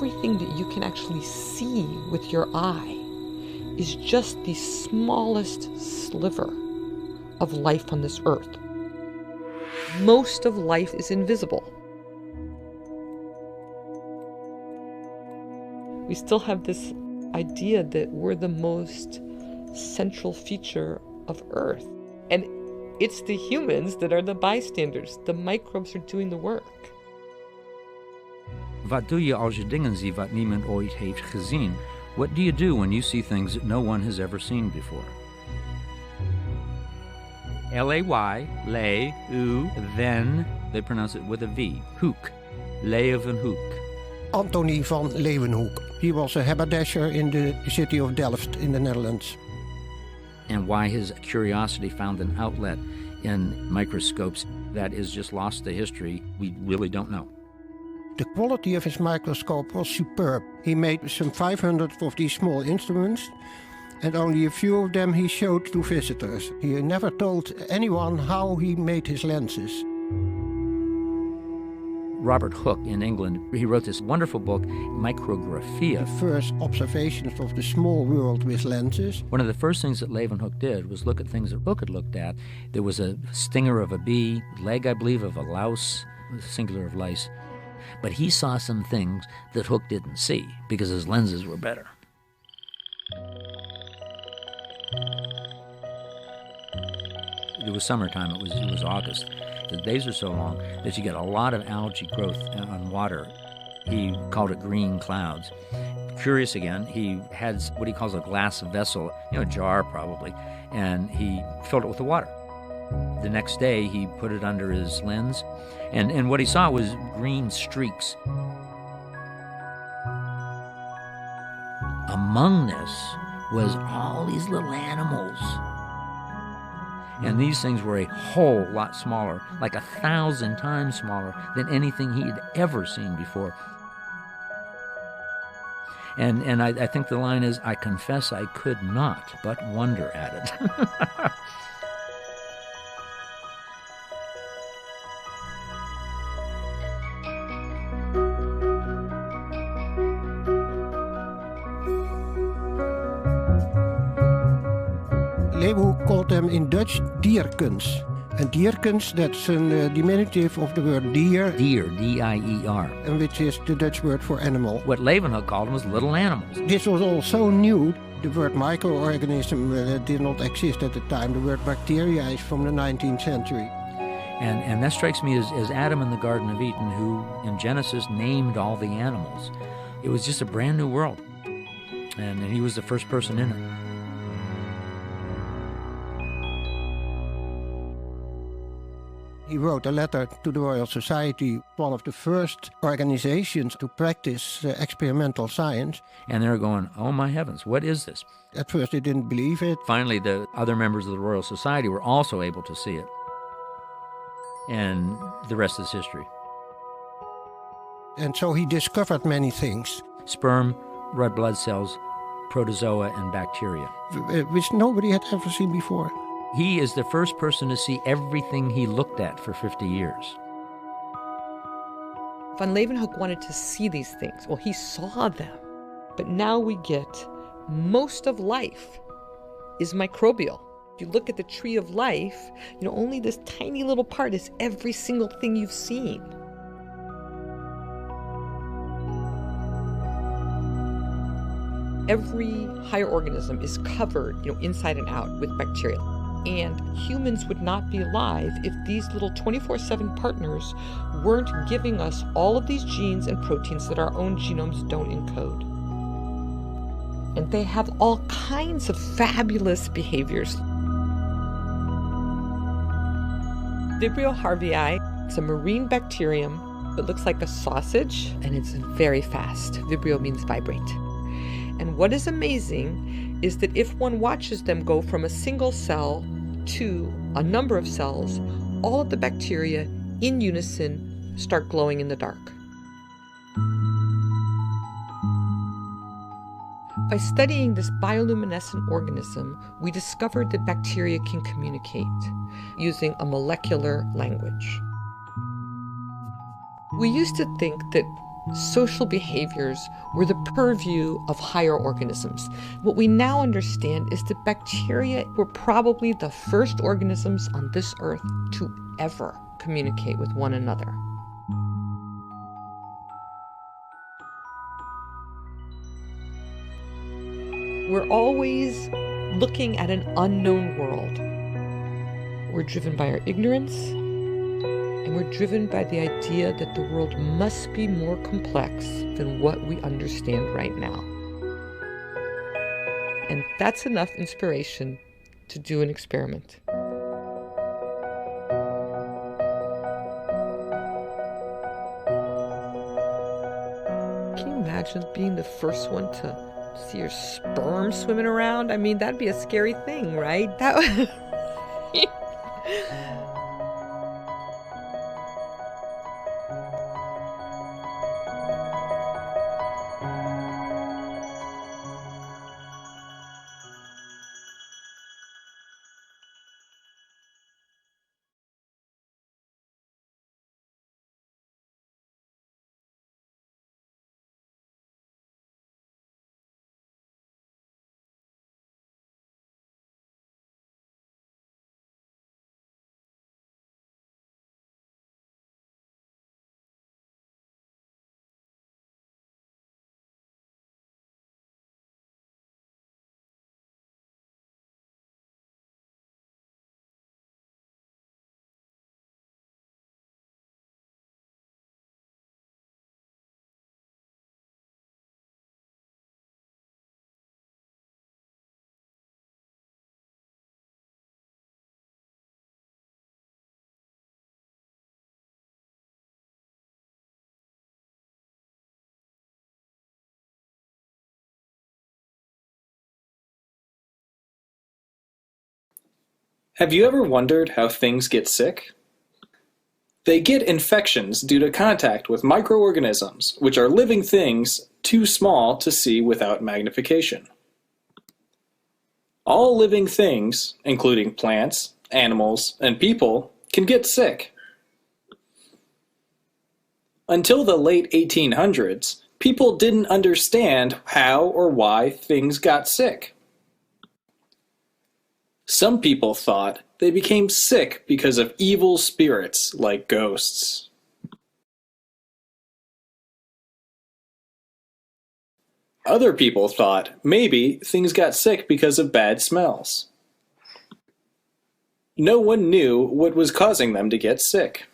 everything that you can actually see with your eye is just the smallest sliver of life on this earth. Most of life is invisible. We still have this idea that we're the most central feature of Earth. And it's the humans that are the bystanders. The microbes are doing the work. Wat doe je als je dingen ziet wat niemand ooit heeft gezien? What do you do when you see things that no one has ever seen before? L-A-Y, lay, u, then, they pronounce it with a V, Hoek, Leeuwenhoek. Anthony van Leeuwenhoek. He was a haberdasher in the city of Delft in the Netherlands. And why his curiosity found an outlet in microscopes, that is just lost to history. We really don't know. The quality of his microscope was superb. He made some 500 of these small instruments, and only a few of them he showed to visitors. He never told anyone how he made his lenses. Robert Hooke in England, he wrote this wonderful book, Mikrobiologi. The first observations of the small world with lenses. One of the first things that Leeuwenhoek did was look at things that Hooke had looked at. There was a stinger of a bee, leg, I believe, of a louse, singular of lice. But he saw some things that Hooke didn't see because his lenses were better. It was summertime, it was August. The days are so long that you get a lot of algae growth on water. He called it green clouds. Curious again, he had what he calls a glass vessel, a jar probably, and he filled it with the water. The next day, he put it under his lens, and what he saw was green streaks. Among this was all these little animals. And these things were a whole lot smaller, like 1,000 times smaller than anything he had ever seen before. And I think the line is, I confess I could not but wonder at it. Leeuwenhoek called them in Dutch dierkens. And dierkens, that's a diminutive of the word deer. Deer, D-I-E-R. And which is the Dutch word for animal. What Leeuwenhoek called them was little animals. This was all so new. The word microorganism did not exist at the time. The word bacteria is from the 19th century. And that strikes me as Adam in the Garden of Eden, who in Genesis named all the animals. It was just a brand new world. And he was the first person in it. He wrote a letter to the Royal Society, one of the first organizations to practice experimental science. And they're going, oh my heavens, what is this? At first they didn't believe it. Finally, the other members of the Royal Society were also able to see it. And the rest is history. And so he discovered many things. Sperm, red blood cells, protozoa, and bacteria. Which nobody had ever seen before. He is the first person to see everything he looked at for 50 years. Van Leeuwenhoek wanted to see these things. Well, he saw them. But now we get most of life is microbial. If you look at the tree of life, only this tiny little part is every single thing you've seen. Every higher organism is covered, inside and out with bacteria. And humans would not be alive if these little 24/7 partners weren't giving us all of these genes and proteins that our own genomes don't encode. And they have all kinds of fabulous behaviors. Vibrio harvii, it's a marine bacterium. It looks like a sausage, and it's very fast. Vibrio means vibrate. And what is amazing is that if one watches them go from a single cell to a number of cells, all of the bacteria in unison start glowing in the dark. By studying this bioluminescent organism, we discovered that bacteria can communicate using a molecular language. We used to think that social behaviors were the purview of higher organisms. What we now understand is that bacteria were probably the first organisms on this earth to ever communicate with one another. We're always looking at an unknown world. We're driven by our ignorance, and we're driven by the idea that the world must be more complex than what we understand right now. And that's enough inspiration to do an experiment. Can you imagine being the first one to see your sperm swimming around? I mean, that'd be a scary thing, right? Have you ever wondered how things get sick? They get infections due to contact with microorganisms, which are living things too small to see without magnification. All living things, including plants, animals, and people, can get sick. Until the late 1800s, people didn't understand how or why things got sick. Some people thought they became sick because of evil spirits like ghosts. Other people thought maybe things got sick because of bad smells. No one knew what was causing them to get sick.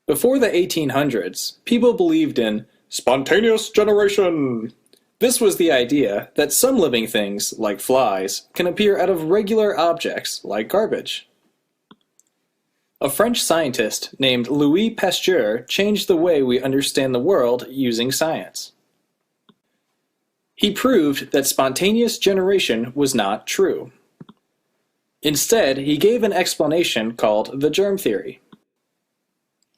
Before the 1800s, people believed in spontaneous generation. This was the idea that some living things, like flies, can appear out of regular objects, like garbage. A French scientist named Louis Pasteur changed the way we understand the world using science. He proved that spontaneous generation was not true. Instead, he gave an explanation called the germ theory.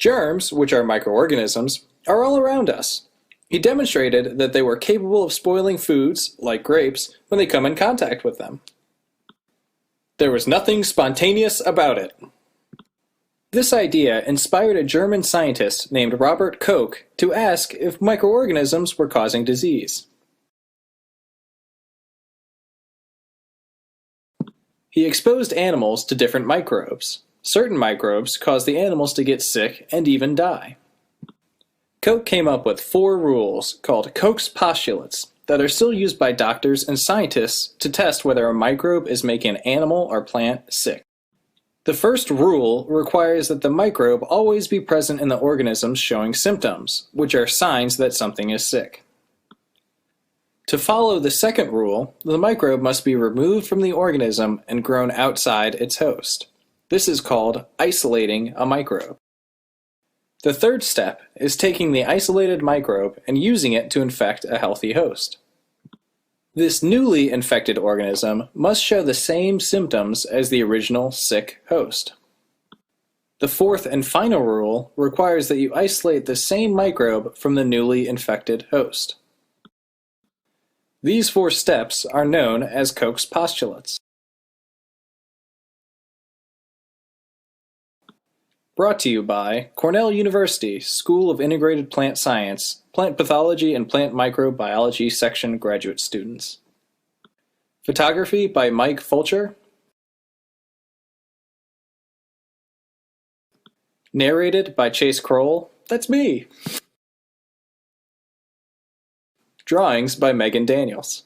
Germs, which are microorganisms, are all around us. He demonstrated that they were capable of spoiling foods, like grapes, when they come in contact with them. There was nothing spontaneous about it. This idea inspired a German scientist named Robert Koch to ask if microorganisms were causing disease. He exposed animals to different microbes. Certain microbes cause the animals to get sick and even die. Koch came up with 4 rules called Koch's postulates that are still used by doctors and scientists to test whether a microbe is making an animal or plant sick. The first rule requires that the microbe always be present in the organisms showing symptoms, which are signs that something is sick. To follow the second rule, the microbe must be removed from the organism and grown outside its host. This is called isolating a microbe. The third step is taking the isolated microbe and using it to infect a healthy host. This newly infected organism must show the same symptoms as the original sick host. The fourth and final rule requires that you isolate the same microbe from the newly infected host. These 4 steps are known as Koch's postulates. Brought to you by Cornell University School of Integrated Plant Science, Plant Pathology and Plant Microbiology Section graduate students. Photography by Mike Fulcher. Narrated by Chase Kroll. That's me. Drawings by Megan Daniels.